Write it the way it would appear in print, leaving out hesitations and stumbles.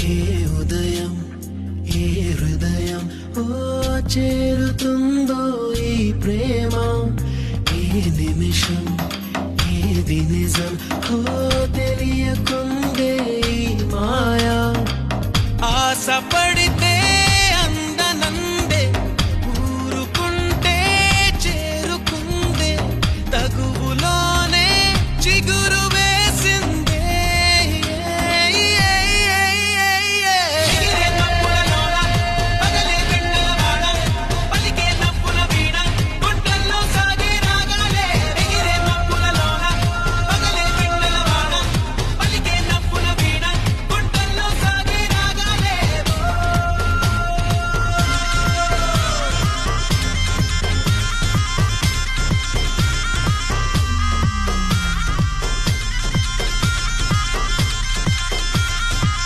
ఏ ఉదయం ఏ హృదయం ఓ చేరుతుందో ఈ ప్రేమ, ఏ నిమిషం ఏది నిజం ఓ